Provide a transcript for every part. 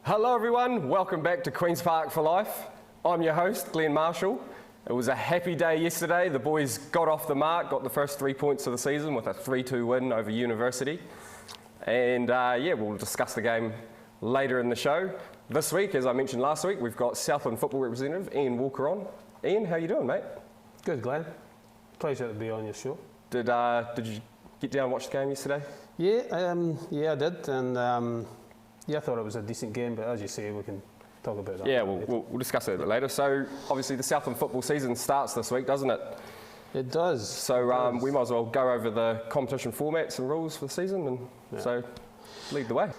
Hello everyone, welcome back to Queen's Park for Life. I'm your host, Glenn Marshall. It was a happy day yesterday. The boys got off the mark, got the first 3 points of the season with a 3-2 win over University. And yeah, we'll discuss the game later in the show. This week, as I mentioned last week, we've got Southland football representative Iain Walker on. Iain, how you doing, mate? Good, Glenn. Pleasure to be on your show. Did you get down and watch the game yesterday? Yeah, I did, and yeah, I thought it was a decent game. But as you say, we can talk about that. Yeah, we'll discuss it a bit later. So obviously the Southland football season starts this week, doesn't it? It does. So we might as well go over the competition formats and rules for the season, and so lead the way.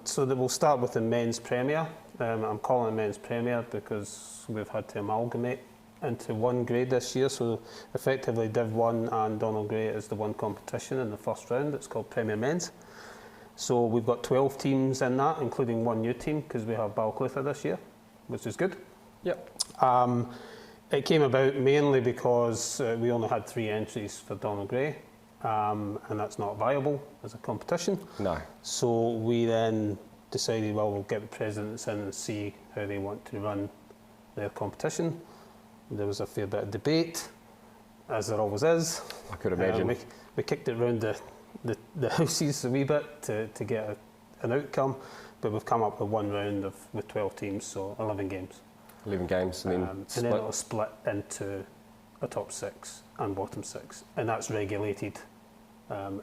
So we'll start with the men's premier. I'm calling it men's premier because we've had to amalgamate into one grade this year. So effectively, Div 1 and Donald Gray is the one competition in the first round. It's called Premier Men's. So we've got 12 teams in that, including one new team because we have Balclutha this year, which is good. Yep. It came about mainly because we only had 3 entries for Donald Gray, and that's not viable as a competition. No. So we then decided, well, we'll get the presidents in and see how they want to run their competition. There was a fair bit of debate, as there always is. I could imagine. We kicked it round the houses a wee bit to get an outcome, but we've come up with one round with 12 teams, so 11 games. 11 games, and then it'll split into a top 6 and bottom 6, and that's regulated.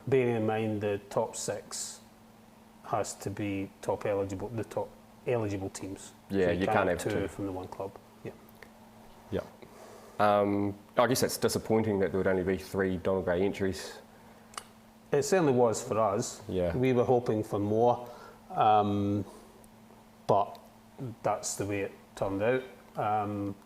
Bearing in mind the top 6 has to be the top eligible teams. Yeah, so you can't have 2 from the one club. Yeah. Yeah. I guess that's disappointing that there would only be 3 Donald Gray entries. It certainly was for us. Yeah. We were hoping for more, but that's the way it turned out.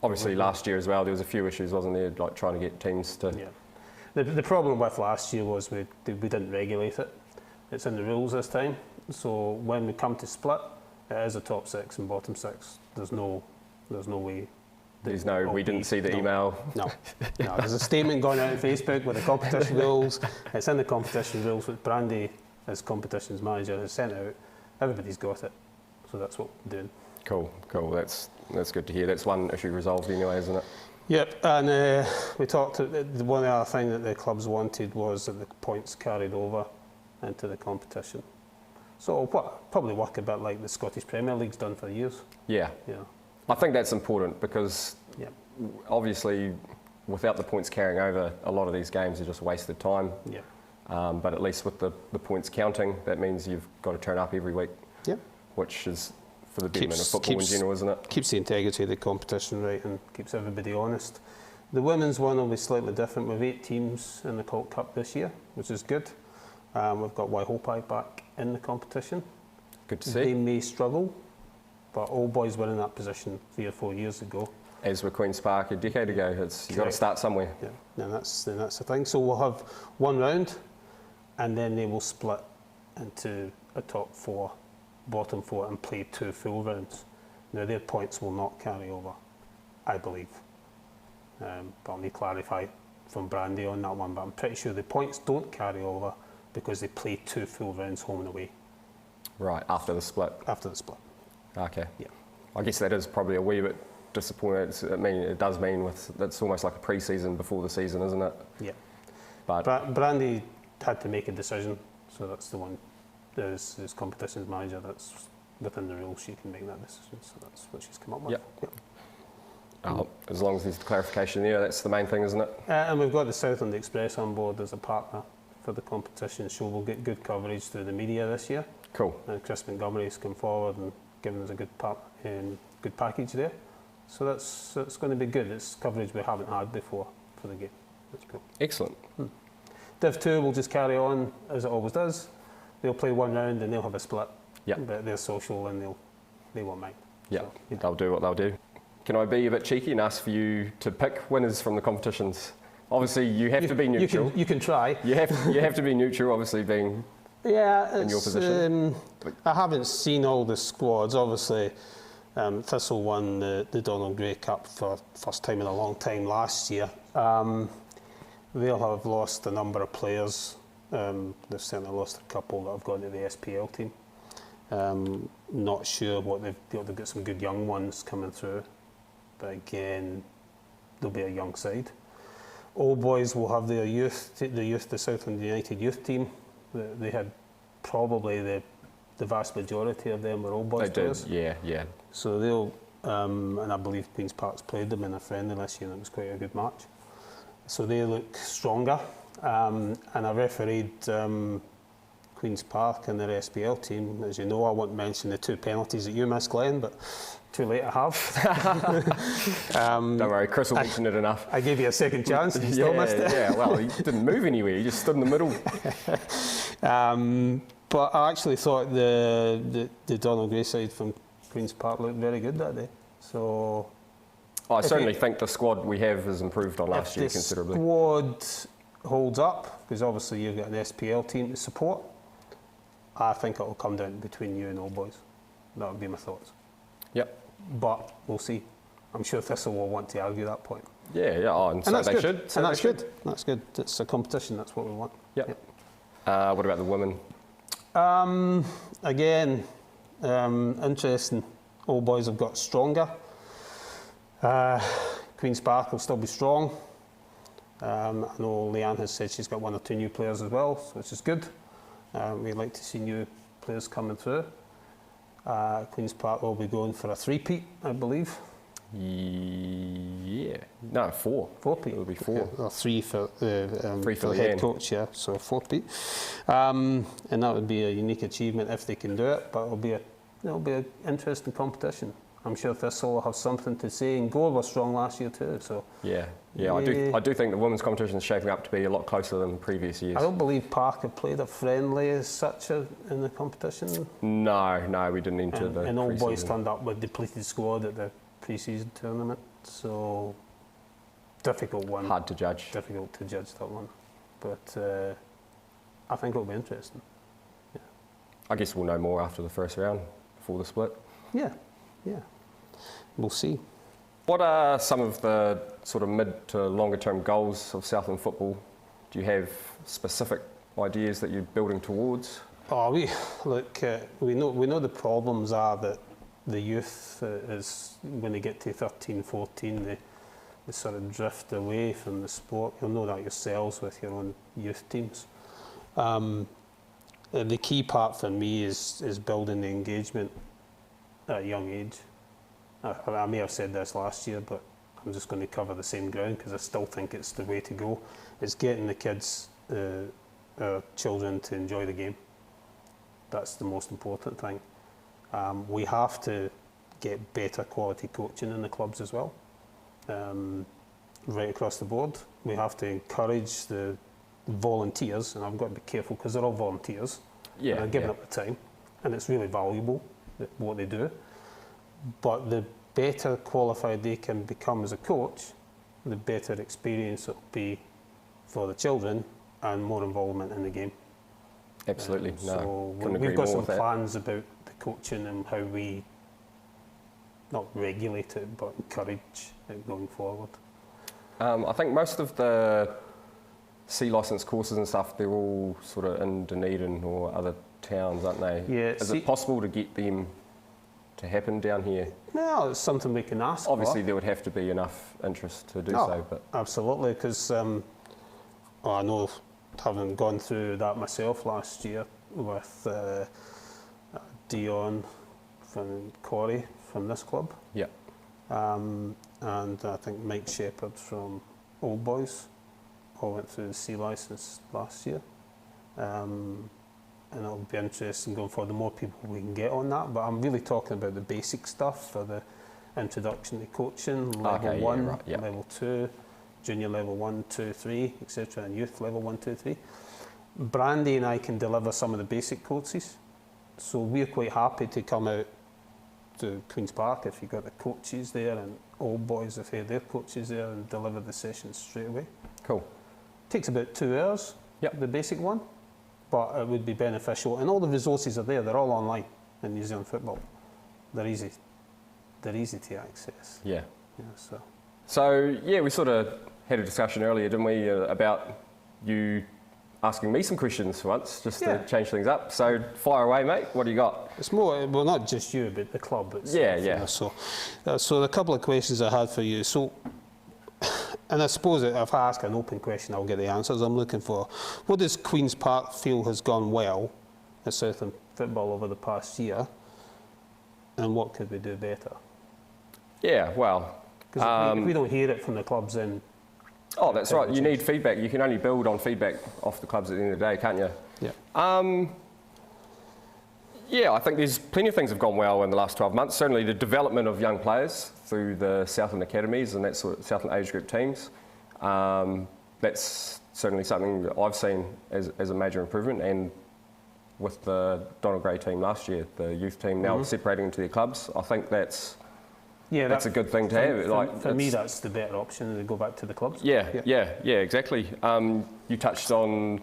Obviously, last year as well, there was a few issues, wasn't there, like trying to get teams to... Yeah. The problem with last year was we didn't regulate it. It's in the rules this time. So when we come to split, it is a top 6 and bottom 6. There's no way. We didn't see the email. No. There's a statement going out on Facebook with the competition rules. It's in the competition rules, which Brandy, as competitions manager, has sent out. Everybody's got it. So that's what we're doing. Cool. That's good to hear. That's one issue resolved anyway, isn't it? Yep, and we talked. One other thing that the clubs wanted was that the points carried over into the competition. So it'll probably work a bit like the Scottish Premier League's done for years. Yeah. I think that's important because obviously without the points carrying over, a lot of these games are just wasted time. Yeah. But at least with the points counting, that means you've got to turn up every week. Yeah. Which is for the betterment of football in general, isn't it? Keeps the integrity of the competition right and keeps everybody honest. The women's one will be slightly different. We've 8 teams in the Colt Cup this year, which is good. We've got Waihopai back in the competition. Good to see. They may struggle, but all boys were in that position 3 or 4 years ago. As were Queen's Park a decade ago. You've got to start somewhere. Yeah, and that's the thing. So we'll have one round, and then they will split into a top 4, bottom 4, and play 2 full rounds. Now their points will not carry over, I believe. But I'll need to clarify from Brandy on that one. But I'm pretty sure the points don't carry over because they play 2 full rounds home and away. Right, after the split. After the split. Okay. Yeah. I guess that is probably a wee bit disappointing. It does mean it's almost like a pre-season before the season, isn't it? Yeah. But Brandy had to make a decision, so that's the one. As competitions manager, that's within the rules. She can make that decision, so that's what she's come up with. Yep. As long as there's clarification there, that's the main thing, isn't it? And we've got the Southland Express on board as a partner for the competition, so we'll get good coverage through the media this year. Cool. And Chris Montgomery's come forward and given us a good package there. So that's going to be good. It's coverage we haven't had before for the game. That's cool. Excellent. Div 2 will just carry on as it always does. They'll play one round and they'll have a split. Yeah. But they're social and they won't mind. Yeah. So, they'll do what they'll do. Can I be a bit cheeky and ask for you to pick winners from the competitions? Obviously, you have to be neutral. You can try. You have to be neutral, obviously, being in your position. I haven't seen all the squads. Obviously, Thistle won the Donald Gray Cup for first time in a long time last year. They'll have lost a number of players. They've certainly lost a couple that have gone to the SPL team. not sure what they've got. They've got some good young ones coming through, but again, they'll be a young side. Old boys will have their youth, the Southland United youth team. They had probably the vast majority of them were old boys players. Yeah. So they'll, and I believe Queen's Park's played them in a friendly this year, and it was quite a good match. So they look stronger. And I refereed Queen's Park and their SPL team. As you know, I won't mention the 2 penalties that you missed, Glenn, but too late I have. Don't worry, Chris will mention it enough. I gave you a second chance and you still missed it. Yeah, well, he didn't move anywhere, he just stood in the middle. But I actually thought the Donald Gray side from Queen's Park looked very good that day. So I certainly think the squad we have has improved on last year considerably. If the squad holds up, because obviously you've got an SPL team to support, I think it will come down between you and Old Boys. That would be my thoughts. Yep. But we'll see. I'm sure Thistle will want to argue that point. Yeah. Oh, and so that's they good. should. And that's good. That's good. It's a competition. That's what we want. Yep. What about the women? Again, interesting. Old Boys have got stronger. Queen's Park will still be strong. I know Leanne has said she's got 1 or 2 new players as well, which is good. We'd like to see new players coming through. Queen's Park will be going for a 3-peat, I believe. Yeah. No, 4. 4-peat. It will be 4. Or 3 for the, 3 for the the head end. coach, yeah. So 4-peat. And that would be a unique achievement if they can do it. But it'll be an interesting competition. I'm sure Thistle will have something to say. And Gore was strong last year too. So Yeah. I do think the women's competition is shaping up to be a lot closer than previous years. I don't believe Park have played a friendly as such in the competition. No, we didn't enter the. And Old Boys pre-season. turned up with depleted squad at the pre-season tournament. So difficult one. Hard to judge. Difficult to judge that one. But I think it'll be interesting. I guess we'll know more after the first round, before the split. Yeah. We'll see. What are some of the sort of mid to longer term goals of Southland football? Do you have specific ideas that you're building towards? Oh, we know the problems are that the youth is when they get to 13, 14, they sort of drift away from the sport. You'll know that yourselves with your own youth teams. The key part for me is building the engagement at a young age. I may have said this last year, but I'm just going to cover the same ground because I still think it's the way to go. It's getting the kids, our children, to enjoy the game. That's the most important thing. We have to get better quality coaching in the clubs as well, right across the board. We have to encourage the volunteers, and I've got to be careful because they're all volunteers. Yeah, and they're giving up the time, and it's really valuable what they do. But the better qualified they can become as a coach, the better experience it'll be for the children and more involvement in the game. Absolutely. So couldn't we've agree got more some with that. plans about the coaching and how we not regulate it but encourage it going forward. I think most of the C licence courses and stuff, they're all sort of in Dunedin or other towns, aren't they? Yeah, Is it possible to get them to happen down here? Well, it's something we can ask Obviously, for. there would have to be enough interest to do so. But Absolutely, because I know, having gone through that myself last year with Dion from Corey from this club, yeah, and I think Mike Shepherd from Old Boys all went through the C licence last year. And it'll be interesting going forward, the more people we can get on that. But I'm really talking about the basic stuff for the introduction to coaching, level 1, level 2, junior level 1, 2, 3, etc., and youth level 1, 2, 3. Brandy and I can deliver some of the basic courses. So we're quite happy to come out to Queen's Park if you've got the coaches there, and Old Boys if they have their coaches there, and deliver the sessions straight away. cool. Takes about 2 hours, the basic one. But it would be beneficial, and all the resources are there. They're all online in New Zealand football. They're easy to access. Yeah. So yeah, we sort of had a discussion earlier, didn't we, about you asking me some questions for once, just Yeah. to change things up. So fire away, mate. What do you got? It's more, well, not just you, but the club itself. Yeah, you yeah. know, so a couple of questions I had for you. So, and I suppose that if I ask an open question, I'll get the answers I'm looking for. What does Queen's Park feel has gone well at Southland Football over the past year, and what could we do better? Yeah, well... Because if we don't hear it from the clubs, then... Oh, that's right. You need feedback. You can only build on feedback off the clubs at the end of the day, can't you? Yeah. Yeah, I think there's plenty of things have gone well in the last 12 months. Certainly the development of young players through the Southland academies and that sort of Southland age group teams. That's certainly something that I've seen as a major improvement. And with the Donald Gray team last year, the youth team now separating into their clubs, I think that's a good thing to have. For me, that's the better option to go back to the clubs. Yeah, exactly. You touched on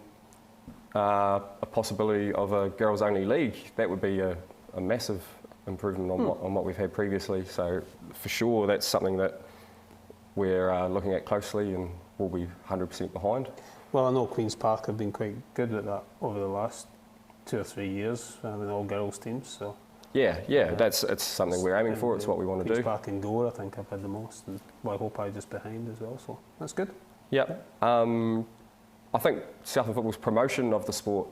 a possibility of a girls-only league. That would be a massive improvement on what we've had previously. So for sure, that's something that we're looking at closely and will be 100% behind. Well, I know Queen's Park have been quite good at that over the last 2 or 3 years, having all girls teams. So. Yeah, it's something we're aiming for. It's what we want to do. Queen's Park indoor, I think I've had the most, and well, I hope I just behind as well. So that's good. Yep. I think Southland Football's promotion of the sport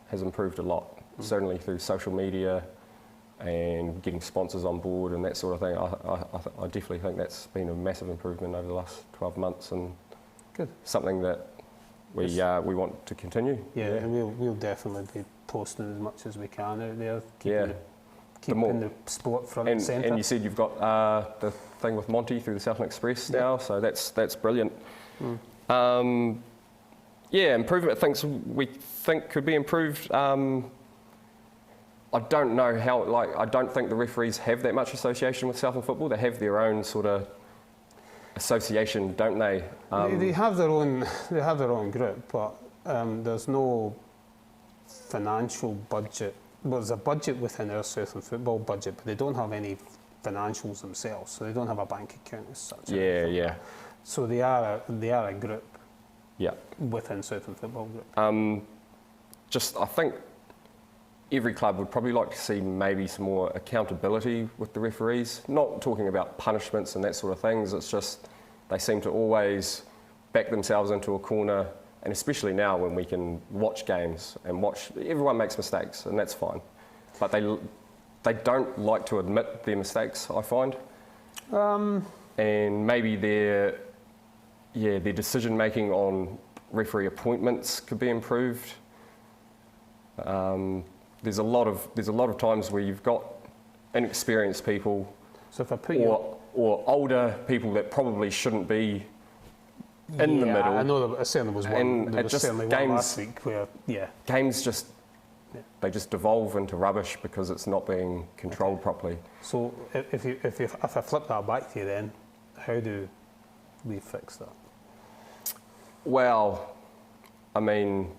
has improved a lot, certainly through social media and getting sponsors on board and that sort of thing. I definitely think that's been a massive improvement over the last 12 months and something that we want to continue. Yeah, and we'll definitely be posting as much as we can out there, keeping the sport front and centre. And you said you've got the thing with Monty through the Southland Express now, so that's brilliant. Improvement things we think could be improved. I don't know how. I don't think the referees have that much association with Southland Football. They have their own sort of association, don't they? They have their own. They have their own group, but there's no financial budget. Well, there's a budget within our Southland Football budget, but they don't have any financials themselves. So they don't have a bank account as such. Yeah. So they are a group. Yeah. Within Southland Football Group. I think every club would probably like to see maybe some more accountability with the referees. Not talking about punishments and that sort of things. It's just they seem to always back themselves into a corner, and especially now when we can watch games and watch. Everyone makes mistakes, and that's fine. But they don't like to admit their mistakes, I find. And maybe their decision making on referee appointments could be improved. There's a lot of times where you've got inexperienced people, so if I put or older people that probably shouldn't be in the middle. I know there certainly was one. And there was certainly one last week where games they just devolve into rubbish because it's not being controlled properly. So if I flip that back to you, then how do we fix that? Well, I mean,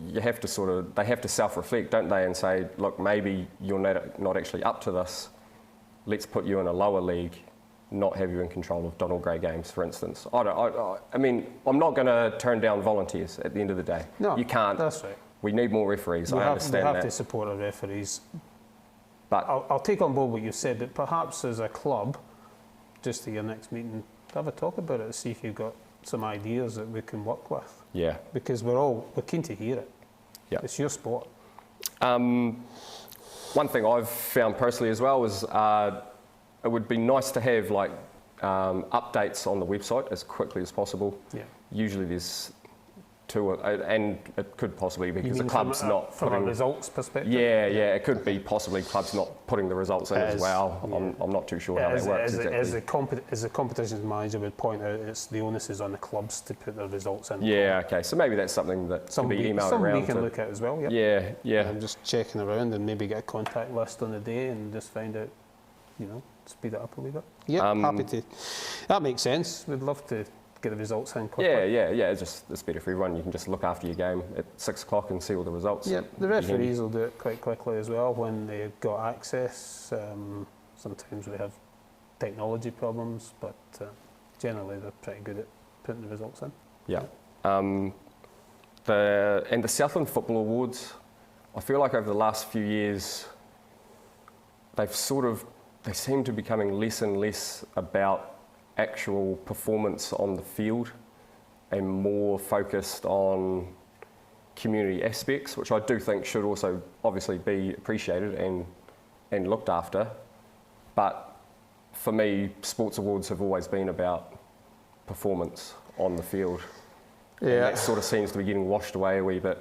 they have to self-reflect, don't they, and say, look, maybe you're not actually up to this. Let's put you in a lower league, not have you in control of Donald Gray games, for instance. I mean, I'm not going to turn down volunteers at the end of the day. No, you can't. That's right. We need more referees. I understand that. We have to support our referees. But I'll take on board what you said, but perhaps as a club, just at your next meeting, have a talk about it, see if you've got some ideas that we can work with. Yeah. Because we're keen to hear it. Yeah. It's your sport. One thing I've found personally as well is it would be nice to have updates on the website as quickly as possible. Yeah. Usually there's two, and it could possibly be because the club's not from putting a results perspective. Yeah, it could be possibly clubs not putting the results in as well. Yeah. I'm not too sure how that works exactly. As the competitions manager would point out, it's the onus is on the clubs to put their results in. Yeah, okay. So maybe that's something that can be emailed around. We can look at as well. Yep. Yeah. And just checking around and maybe get a contact list on the day and just find out, speed it up a little bit. Yeah, happy to. That makes sense. We'd love to get the results in quickly. Yeah. It's better for everyone. You can just look after your game at 6 o'clock and see all the results. Yeah, the referees will do it quite quickly as well when they've got access. Sometimes we have technology problems, but generally they're pretty good at putting the results in. Yeah. And the Southland Football Awards, I feel like over the last few years, they seem to be becoming less and less about actual performance on the field and more focused on community aspects, which I do think should also obviously be appreciated and looked after. But for me, sports awards have always been about performance on the field. Yeah. And that sort of seems to be getting washed away a wee bit.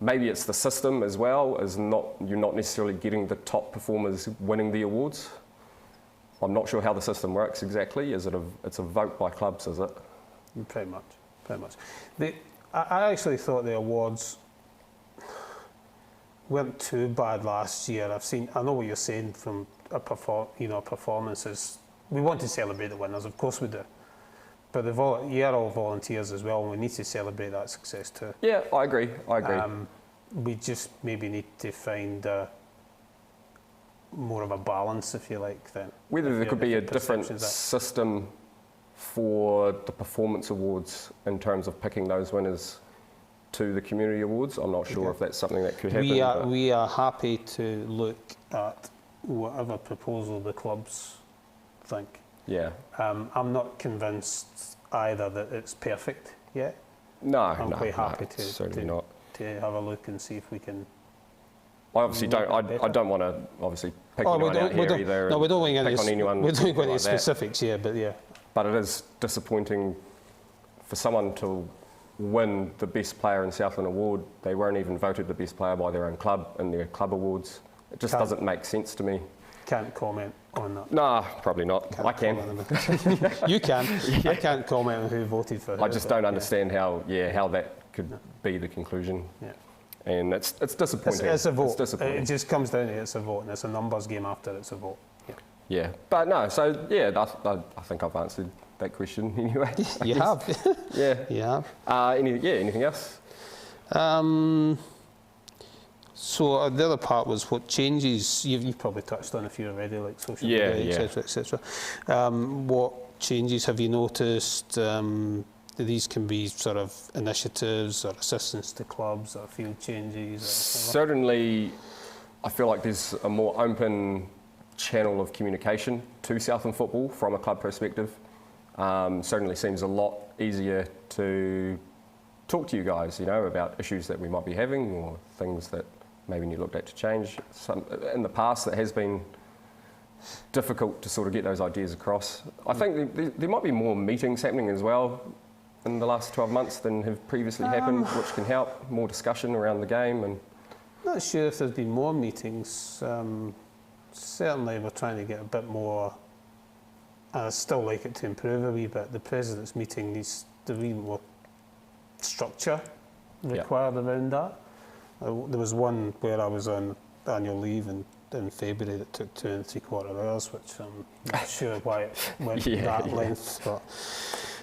Maybe it's the system as well, you're not necessarily getting the top performers winning the awards. I'm not sure how the system works exactly. It's a vote by clubs, is it? Pretty much. I actually thought the awards weren't too bad last year. I know what you're saying from performances. We want to celebrate the winners, of course we do. But you're all volunteers as well, and we need to celebrate that success too. Yeah, I agree. We just maybe need to find more of a balance, if you like, then. Whether there could be a different system for the performance awards in terms of picking those winners to the community awards, I'm not sure if that's something that could happen. We are happy to look at whatever proposal the clubs think. Yeah. I'm not convinced either that it's perfect yet. No, I'm quite happy to have a look and see if we can. I obviously don't. I don't want to obviously pick anyone out here either. No, we don't want anyone. We don't go into specifics, but yeah. But it is disappointing for someone to win the best player in Southland award. They weren't even voted the best player by their own club in their club awards. It just doesn't make sense to me. Can't comment on that. Nah, probably not. I can. You can. Yeah. I can't comment on who voted for who. I just don't understand how that could be the conclusion. Yeah. And it's disappointing. It's a vote. It's disappointing. It just comes down to it's a vote, and it's a numbers game after it's a vote. Yeah. Yeah. But no, so yeah, I think I've answered that question anyway. You have. Yeah. You have. Anything else? So the other part was what changes, you've probably touched on a few already, like social media, etc. What changes have you noticed? These can be sort of initiatives or assistance to clubs or field changes? Certainly, I feel like there's a more open channel of communication to Southland football from a club perspective. Certainly seems a lot easier to talk to you guys, about issues that we might be having or things that maybe you looked at to change. In the past, it has been difficult to sort of get those ideas across. I think there might be more meetings happening as well in the last 12 months than have previously happened, which can help, more discussion around the game. And not sure if there's been more meetings. Certainly we're trying to get a bit more, and I'd still like it to improve a wee bit. The president's meeting needs to be more structure required around that. There was one where I was on annual leave in February that took 2 3/4 hours, which I'm not sure why it went that length. But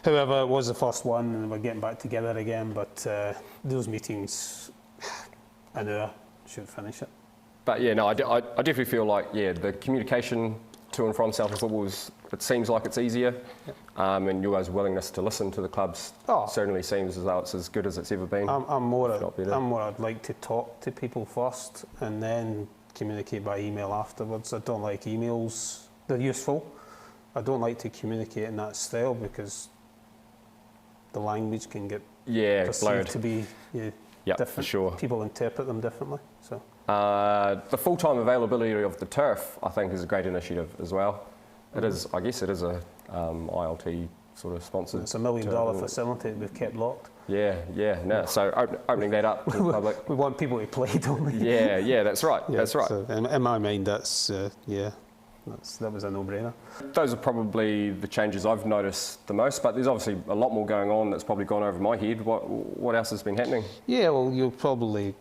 however, it was the first one, and we're getting back together again. But those meetings, an hour should finish it. But yeah, no, I definitely feel like the communication to and from Southland football it seems like it's easier, and your guys' willingness to listen to the clubs certainly seems as though it's as good as it's ever been. I'm more I'd like to talk to people first and then communicate by email afterwards. I don't like emails. They're useful. I don't like to communicate in that style because the language can get perceived to be different. For sure. People interpret them differently. So the full-time availability of the turf, I think, is a great initiative as well. It is. I guess it is a ILT sort of sponsored. It's $1 million facility that we've kept locked. No. So opening that up to the public. We want people to play, don't we? Yeah, that's right. That's right. So in my mind, that was a no-brainer. Those are probably the changes I've noticed the most, but there's obviously a lot more going on that's probably gone over my head. What else has been happening? Yeah, well, you'll probably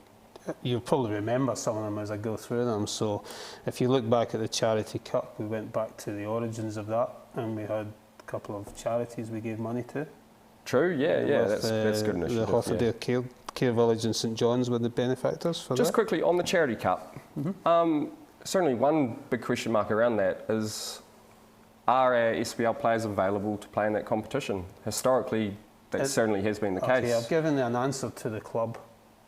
remember some of them as I go through them. So if you look back at the Charity Cup, we went back to the origins of that, and we had a couple of charities we gave money to. True, that's good initiative. The Hotherdale Care Village in St John's were the benefactors for Just quickly, on the Charity Cup, certainly one big question mark around that is, are our SPL players available to play in that competition? Historically, that certainly has been the case. I've given an answer to the club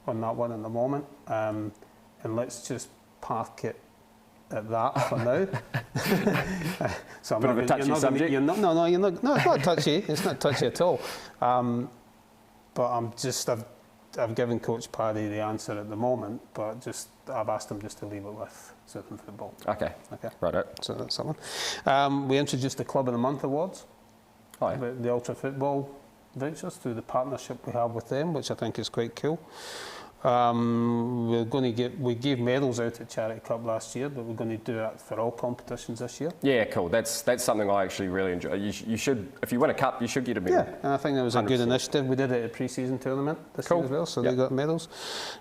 on that one at the moment, and let's just park it at that for now. So I'm Bit of a touchy subject. You're not, no, it's not touchy. It's not touchy at all. But I've given Coach Paddy the answer at the moment, but I've asked him just to leave it with Southland Football. Okay. Right. So that's that one. We introduced the Club of the Month awards. Oh, yeah. The Ultra Football vouchers through the partnership we have with them, which I think is quite cool. We gave medals out at Charity Cup last year, but we're going to do that for all competitions this year. Yeah, cool. That's something I actually really enjoy. You should, if you win a cup, you should get a medal. Yeah, and I think that was a 100%. good initiative. We did it at a pre-season tournament this year as well, so they got medals.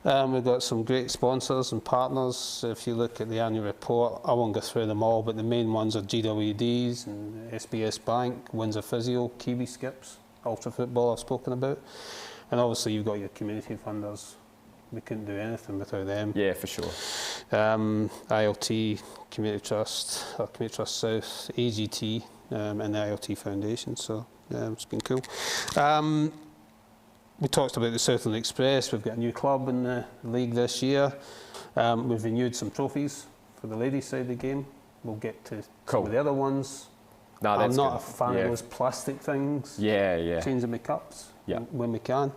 We've got some great sponsors and partners. If you look at the annual report, I won't go through them all, but the main ones are GWDs and SBS Bank, Windsor Physio, Kiwi Skips, Ultra Football I've spoken about, and obviously you've got your community funders. We couldn't do anything without them. Yeah, for sure. ILT, Community Trust South, AGT, and the ILT Foundation. So it's been cool. We talked about the Southland Express. We've got a new club in the league this year. We've renewed some trophies for the ladies' side of the game. We'll get to some of the other ones. No, I'm that's not good. a fan of those plastic things. Yeah. Changing my cups Yeah. when we can.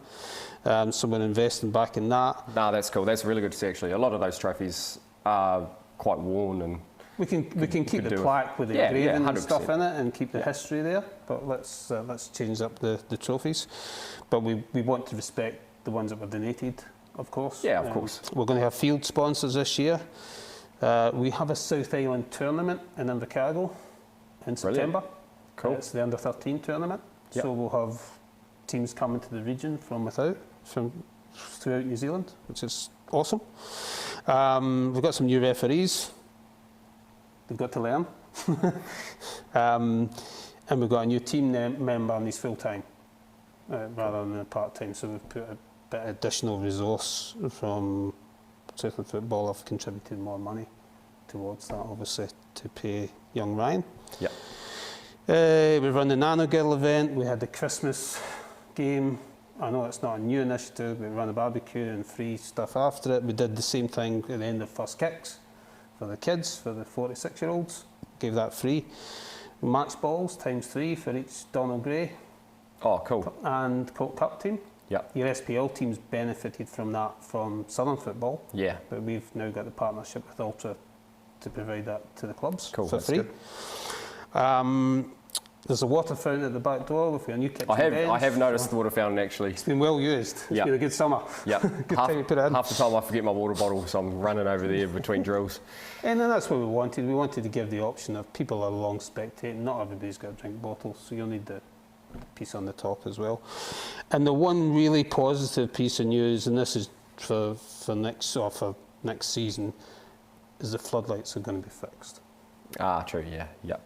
So we're investing back in that. No, that's cool. That's really good to see, actually. A lot of those trophies are quite worn and... We can keep the plaque with the engraving and stuff in it and keep the history there, but let's change up the trophies. But we want to respect the ones that were donated, of course. Yeah, of course. We're going to have field sponsors this year. We have a South Island tournament in Invercargill in September. Cool. It's the under-13 tournament. Yep. So we'll have teams coming to the region from throughout New Zealand, which is awesome. We've got some new referees. They've got to learn. And we've got a new team member and he's full-time rather than part-time. So we've put a bit of additional resource from Southland Football. Have contributed more money towards that, obviously, to pay young Ryan. Yep. We've run the Nano Girl event. We had the Christmas game. I know it's not a new initiative. We ran a barbecue and free stuff after it. We did the same thing at the end of First Kicks for the kids, for the 46-year-olds. Gave that free. Match balls ×3 for each Donald Gray. Oh, cool. And Colt Cup team. Yep. Your SPL teams benefited from that from Southern Football. Yeah. But we've now got the partnership with Ultra to provide that to the clubs for that's free. Good. There's a water fountain at the back door with a new kitchen bench. I have noticed the water fountain, actually. It's been well used. It's been a good summer. Yeah. Good time to put it in. Half the time I forget my water bottle, so I'm running over there between drills. And then that's what we wanted. We wanted to give the option of people are long spectating. Not everybody's got a drink bottle, so you'll need the piece on the top as well. And the one really positive piece of news, and this is for next season, is the floodlights are going to be fixed. Ah, true. Yeah. Yep.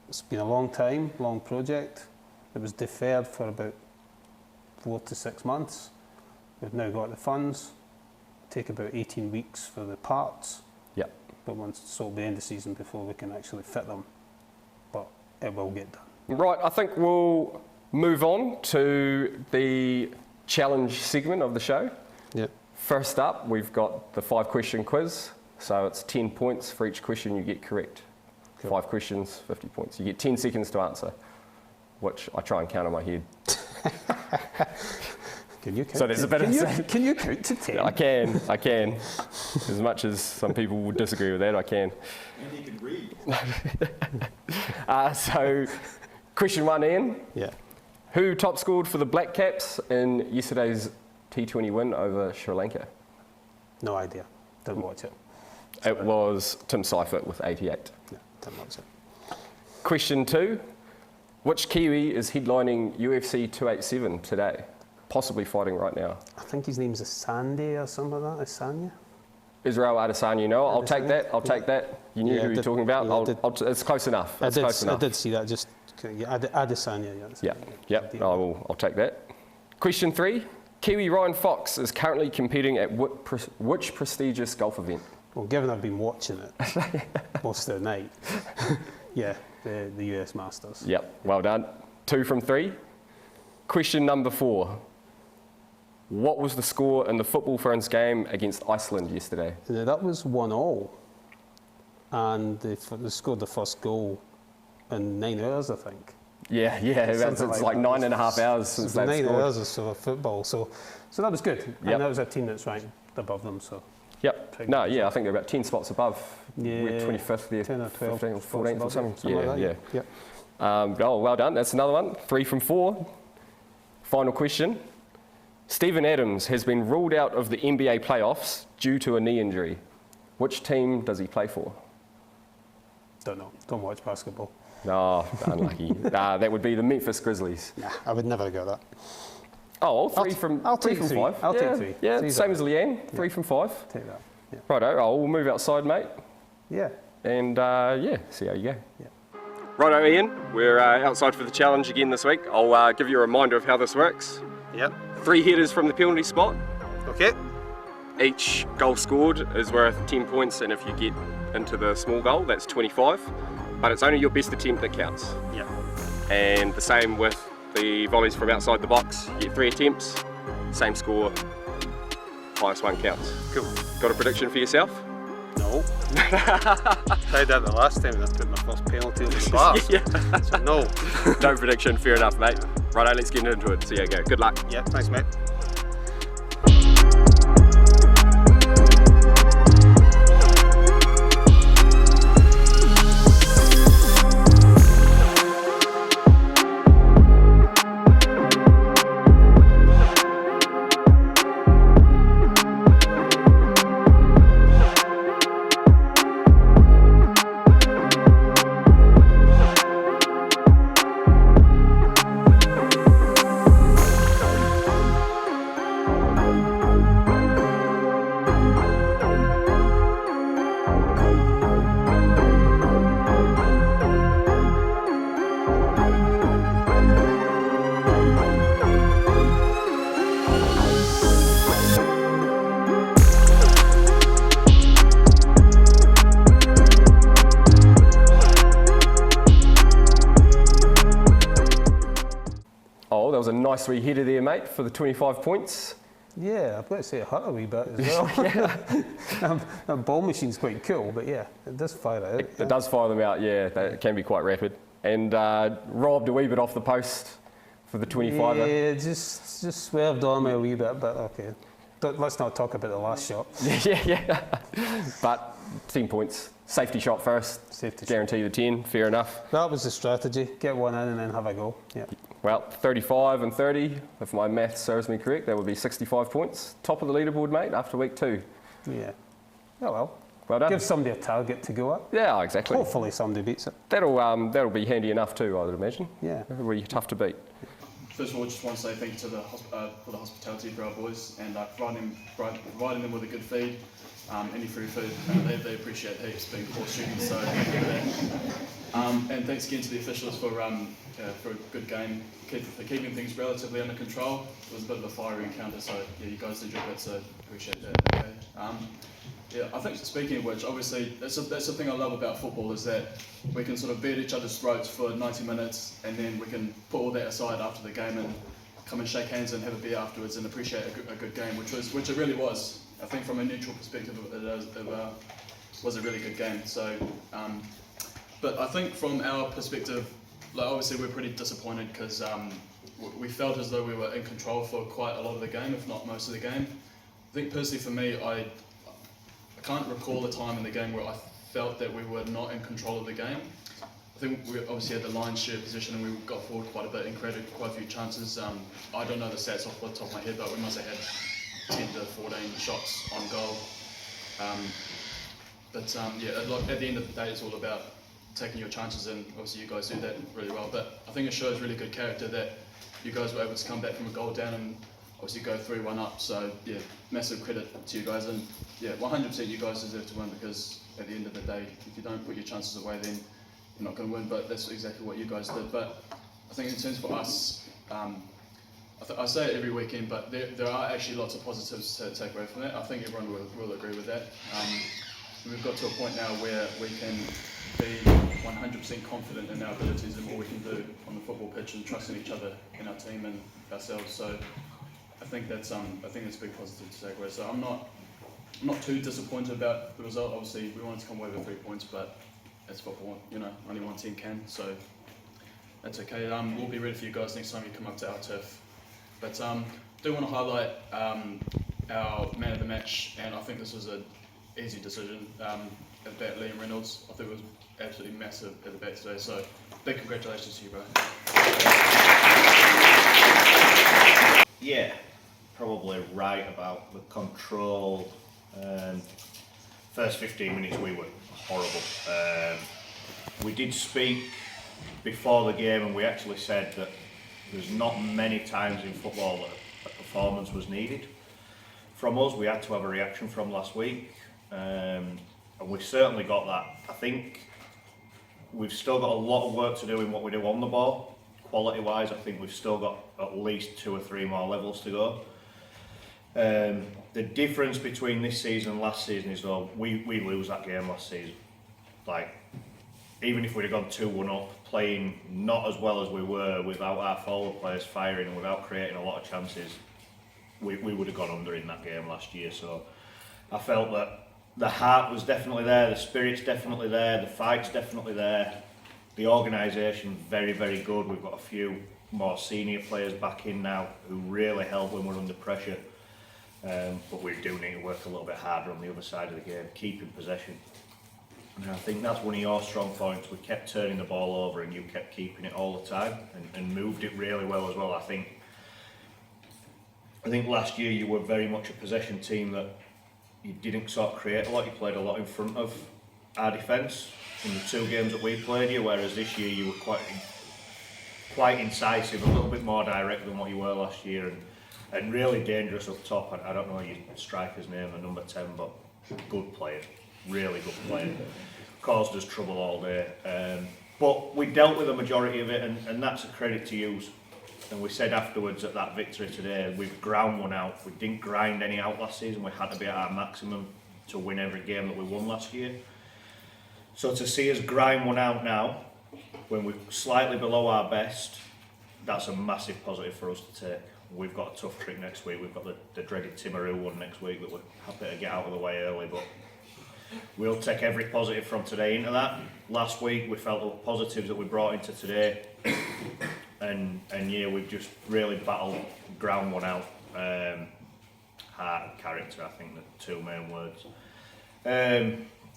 It's been a long time, long project. It was deferred for about 4 to 6 months. We've now got the funds. Take about 18 weeks for the parts. Yep. But it'll be end of season before we can actually fit them. But it will get done. Right, I think we'll move on to the challenge segment of the show. Yep. First up, we've got the 5-question quiz. So it's 10 points for each question you get correct. Cool. 5 questions, 50 points. You get 10 seconds to answer, which I try and count in my head. Can you count? So there's a bit of can you count to 10? I can. As much as some people would disagree with that, I can. And he can read. So, question 1, Ian. Yeah. Who top scored for the Black Caps in yesterday's T20 win over Sri Lanka? No idea. Didn't watch it. It was Tim Seifert with 88. No, didn't watch it. Question 2. Which Kiwi is headlining UFC 287 today? Possibly fighting right now. I think his name's Asande or something like that. Asanya? Israel Adesanya, no. I'll take that. I'll take that. You knew who you were talking about. Yeah, it's close enough. It's close enough. I did see that. Just Adesanya. Yeah. I'll take that. Question 3. Kiwi Ryan Fox is currently competing at which prestigious golf event? Well, given I've been watching it most of the night, yeah, the US Masters. Yep, well done. 2 from 3. Question number 4. What was the score in the Football Ferns game against Iceland yesterday? Now, that was 1-1, and they scored the first goal in 9 hours, I think. Yeah, it's like 9.5 hours since they've 9 scored. hours or so of football, so that was good. Yep. And that was a team that's ranked above them, so. Yep. No, yeah, I think they're about 10 spots above. Yeah. We're 25th there, 10 or 12 15th or 14th or something. like that, Yeah. Yep. Oh, well done. That's another one. 3 from 4. Final question. Steven Adams has been ruled out of the NBA playoffs due to a knee injury. Which team does he play for? Don't know. Don't watch basketball. No, unlucky. That would be the Memphis Grizzlies. Nah, I would never go that. Oh, well, 3 from 5. I'll take 3. Yeah, Three's same all as Leanne. 3 from 5. Take that. Yeah. Righto, we'll move outside, mate. Yeah. And see how you go. Yeah. Righto, Ian. We're outside for the challenge again this week. I'll give you a reminder of how this works. Yep. 3 headers from the penalty spot. Okay. Each goal scored is worth 10 points, and if you get into the small goal, that's 25. But it's only your best attempt that counts. Yeah. And the same with the volleys from outside the box. You get 3 attempts, same score, highest one counts. Cool. Got a prediction for yourself? No. Tried that the last time and I put my first penalty on the bar. Yeah. So no. No prediction, fair enough, mate. Righto, let's get into it. See how you go. Good luck. Yeah, thanks, mate. Oh, that was a nice wee header there, mate, for the 25 points. Yeah, I've got to say it hurt a wee bit as well. That ball machine's quite cool, but yeah, it does fire out. It does fire them out, yeah. It can be quite rapid. And robbed a wee bit off the post for the 25er. Yeah, just swerved on me a wee bit, but okay. Let's not talk about the last shot. Yeah. But 10 points. Safety shot first. Safety Guarantee the 10, fair enough. That was the strategy. Get one in and then have a go. Yeah. Well, 35 and 30, if my math serves me correct, that would be 65 points. Top of the leaderboard, mate, after week 2. Yeah. Oh well. Well done. Give somebody a target to go at. Yeah, exactly. Hopefully somebody beats it. That'll be handy enough too, I would imagine. Yeah. It'll be tough to beat. First of all, just want to say thank you to for the hospitality for our boys and providing them with a good feed, any free food. They appreciate heaps being core students, so thank you for that. And thanks again to the officials for a good game, for keeping things relatively under control. It was a bit of a fiery encounter, so yeah, you guys did your bit, so appreciate that. Okay. Yeah, I think speaking of which, obviously that's the thing I love about football is that we can sort of beat each other's throats for 90 minutes and then we can put all that aside after the game and come and shake hands and have a beer afterwards and appreciate a good game, which it really was. I think from a neutral perspective, it was a really good game. So, but I think from our perspective, like obviously we're pretty disappointed because we felt as though we were in control for quite a lot of the game, if not most of the game. I think personally for me, I can't recall a time in the game where I felt that we were not in control of the game. I think we obviously had the lion's share position and we got forward quite a bit and created quite a few chances. I don't know the stats off the top of my head, but we must have had 10 to 14 shots on goal. Yeah, at the end of the day, it's all about taking your chances, and obviously you guys do that really well. But I think it shows really good character that you guys were able to come back from a goal down and obviously go 3-1 up, so yeah, massive credit to you guys, and yeah, 100% you guys deserve to win because at the end of the day, if you don't put your chances away, then you're not going to win, but that's exactly what you guys did. But I think in terms for us, I say it every weekend, but there are actually lots of positives to take away from that. I think everyone will agree with that. We've got to a point now where we can be 100% confident in our abilities and what we can do on the football pitch and trusting each other in our team and ourselves. So I think that's a big positive to take away. So I'm not too disappointed about the result. Obviously, we wanted to come away with 3 points, but it's football. Only one team can, so that's okay. We'll be ready for you guys next time you come up to our turf. But do want to highlight our man of the match, and I think this was an easy decision. At bat, Liam Reynolds. I think it was absolutely massive at the back today. So big congratulations to you, bro. Yeah, probably right about the control. First 15 minutes we were horrible. We did speak before the game, and we actually said that there's not many times in football that a performance was needed from us. We had to have a reaction from last week, and we certainly got that. I think we've still got a lot of work to do in what we do on the ball. Quality wise, I think we've still got at least 2 or 3 more levels to go. The difference between this season and last season is, though, we lose that game last season. Like, even if we'd have gone 2-1 up, playing not as well as we were without our forward players firing and without creating a lot of chances, we would have gone under in that game last year. So I felt that the heart was definitely there, the spirit's definitely there, the fight's definitely there. The organisation, very, very good. We've got a few more senior players back in now who really help when we're under pressure. But we do need to work a little bit harder on the other side of the game, keeping possession. And I think that's one of your strong points. We kept turning the ball over and you kept keeping it all the time and moved it really well as well. I think last year you were very much a possession team that you didn't sort of create a lot. You played a lot in front of our defence in the 2 games that we played you, whereas this year you were quite incisive, a little bit more direct than what you were last year, and really dangerous up top. I don't know your striker's name, the number 10, but good player, really good player. Caused us trouble all day. But we dealt with the majority of it, and that's a credit to you. And we said afterwards at that victory today, we've ground one out. We didn't grind any out last season. We had to be at our maximum to win every game that we won last year. So to see us grind one out now, when we're slightly below our best, that's a massive positive for us to take. We've got a tough trip next week. We've got the dreaded Timaru one next week that we're happy to get out of the way early, but we'll take every positive from today into that. Last week we felt the positives that we brought into today, and yeah, we've just really battled ground one out. Heart and character, I think, the 2 main words.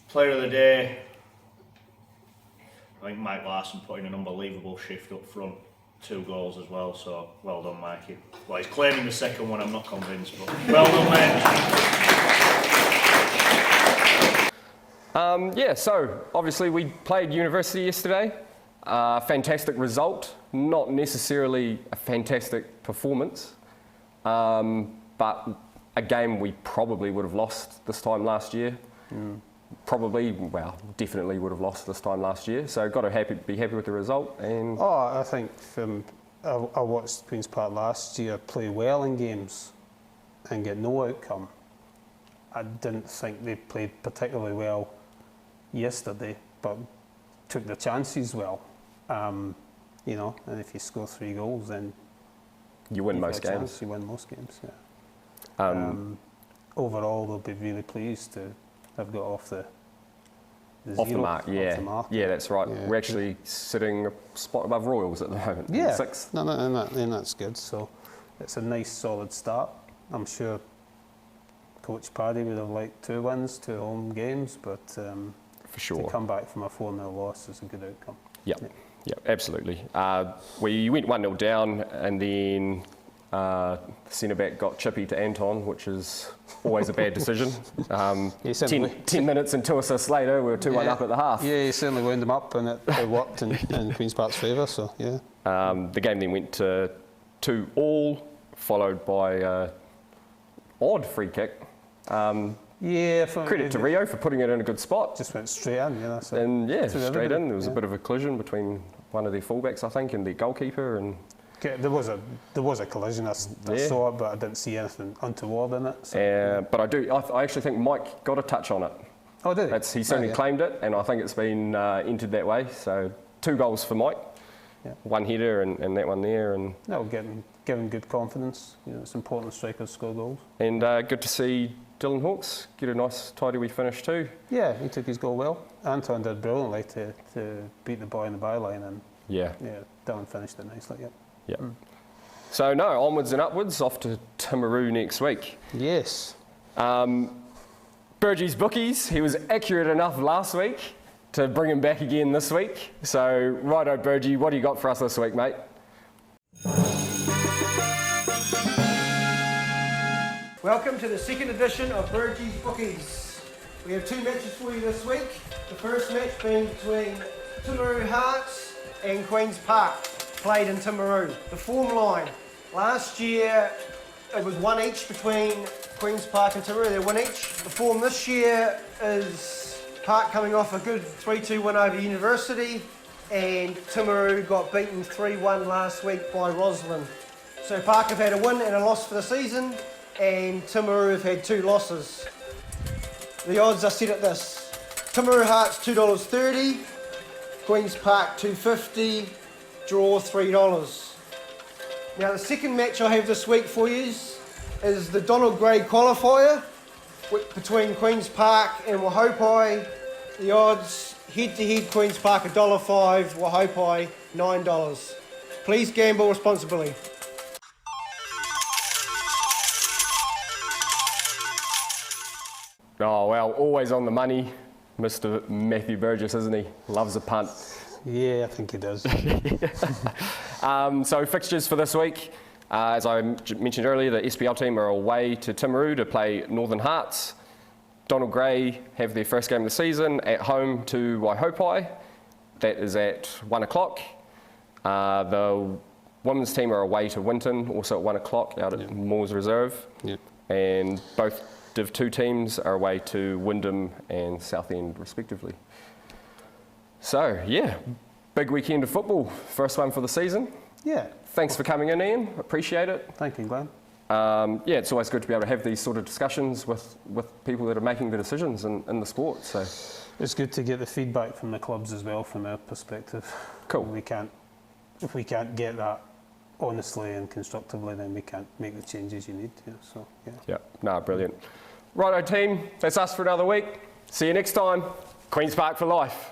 Player of the day, I think Mike Larson put in an unbelievable shift up front, 2 goals as well, so well done, Mikey. Well, he's claiming the second one, I'm not convinced, but well done, mate. Yeah, so obviously we played University yesterday. Fantastic result, not necessarily a fantastic performance, but a game we probably would have lost this time last year. Definitely would have lost this time last year. So got to be happy with the result. And I think I watched Queen's Park last year play well in games and get no outcome. I didn't think they played particularly well yesterday, but took the chances well. And if you score 3 goals, then you win most games. You win most games. Yeah. Overall, they'll be really pleased to have got off the mark. Yeah, that's right. Yeah. We're actually sitting a spot above Royals at the moment. Yeah, 6th. No, and that's good. So it's a nice, solid start. I'm sure Coach Paddy would have liked 2 wins, 2 home games, but for sure, to come back from a 4-0 loss is a good outcome. Yeah, absolutely. We went 1-0 down, and then centre back got chippy to Anton, which is always a bad decision. 10 minutes and 2 assists later, we were 2-1 up at the half. Yeah, he certainly wound them up, and it worked in Queen's Park's favour. So yeah. The game then went to 2-2, followed by odd free kick. Credit to Rio for putting it in a good spot. Just went straight in. Yeah, that's it. And straight in. There was a bit of a collision between one of their fullbacks, I think, and the goalkeeper. And there was a collision. I saw it, but I didn't see anything untoward in it. So. But I actually think Mike got a touch on it. Oh, did he? He certainly claimed it, and I think it's been entered that way. So 2 goals for Mike. Yeah. One header and that one there. And That'll give him good confidence. You know, it's important strikers score goals. And good to see Dylan Hawkes get a nice tidy wee finish too. Yeah, he took his goal well. Anton did brilliantly to beat the boy in the byline, and Yeah. Dylan finished it nicely. Yeah. Yeah. So no, onwards and upwards, off to Timaru next week. Yes. Burgie's bookies, he was accurate enough last week to bring him back again this week. So righto Burgie, what do you got for us this week, mate? Welcome to the second edition of Burgie's Bookies. We have 2 matches for you this week. The first match being between Timaru Hearts and Queen's Park, played in Timaru. The form line, last year it was 1 each between Queen's Park and Timaru, they're 1 each. The form this year is Park coming off a good 3-2 win over University, and Timaru got beaten 3-1 last week by Roslyn. So Park have had a win and a loss for the season, and Timaru have had 2 losses. The odds are set at this: Timaru Hearts $2.30, Queen's Park $2.50, draw $3. Now the second match I have this week for you is the Donald Gray qualifier between Queen's Park and Wahopai. The odds head to head: Queen's Park $1.05, Wahopai $9. Please gamble responsibly. Oh well, always on the money, Mr. Matthew Burgess, isn't he? Loves a punt. Yeah, I think he does. So fixtures for this week. As I mentioned earlier, the SPL team are away to Timaru to play Northern Hearts. Donald Gray have their first game of the season at home to Waihopai. That is at 1 o'clock. The women's team are away to Winton, also at 1 o'clock out at Moores Reserve. Yeah. And both Div 2 teams are away to Wyndham and Southend respectively. So yeah, big weekend of football. First one for the season. Yeah. Thanks for coming in, Ian. Appreciate it. Thank you, Glenn. Yeah, it's always good to be able to have these sort of discussions with people that are making the decisions in the sport. So It's good to get the feedback from the clubs as well, from their perspective. Cool. If we can't get that honestly and constructively, then we can't make the changes you need to. So yeah. no, brilliant. Righto team, that's us for another week. See you next time. Queen's Park for life.